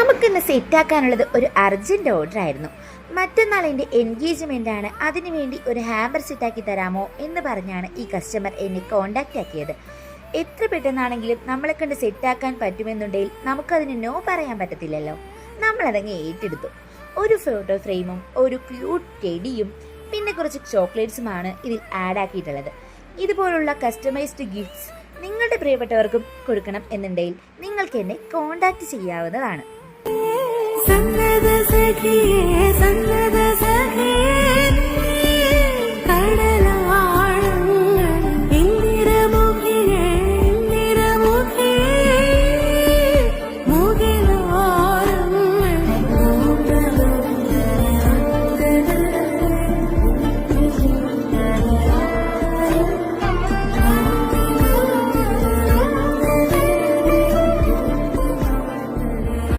നമുക്കിന്ന് സെറ്റാക്കാനുള്ളത് ഒരു urgent order ആയിരുന്നു. മറ്റന്നാൾ എൻ്റെ എൻഗേജ്മെൻ്റ് ആണ്, അതിനുവേണ്ടി ഒരു ഹാമ്പർ സെറ്റാക്കി തരാമോ എന്ന് പറഞ്ഞാണ് ഈ കസ്റ്റമർ എന്നെ കോൺടാക്റ്റ് ആക്കിയത്. എത്ര പെട്ടെന്നാണെങ്കിലും നമ്മളെ കണ്ട് സെറ്റാക്കാൻ പറ്റുമെന്നുണ്ടെങ്കിൽ നമുക്കതിന് നോ പറയാൻ പറ്റത്തില്ലല്ലോ. നമ്മളതങ്ങ് ഏറ്റെടുത്തു. ഒരു ഫോട്ടോ ഫ്രെയിമും ഒരു ക്യൂട്ട് ടെഡിയും പിന്നെ കുറച്ച് ചോക്ലേറ്റ്സുമാണ് ഇതിൽ ആഡ് ആക്കിയിട്ടുള്ളത്. ഇതുപോലുള്ള കസ്റ്റമൈസ്ഡ് ഗിഫ്റ്റ്സ് നിങ്ങളുടെ പ്രിയപ്പെട്ടവർക്കും കൊടുക്കണം എന്നുണ്ടെങ്കിൽ നിങ്ങൾക്ക് എന്നെ കോൺടാക്റ്റ് ചെയ്യാവുന്നതാണ്.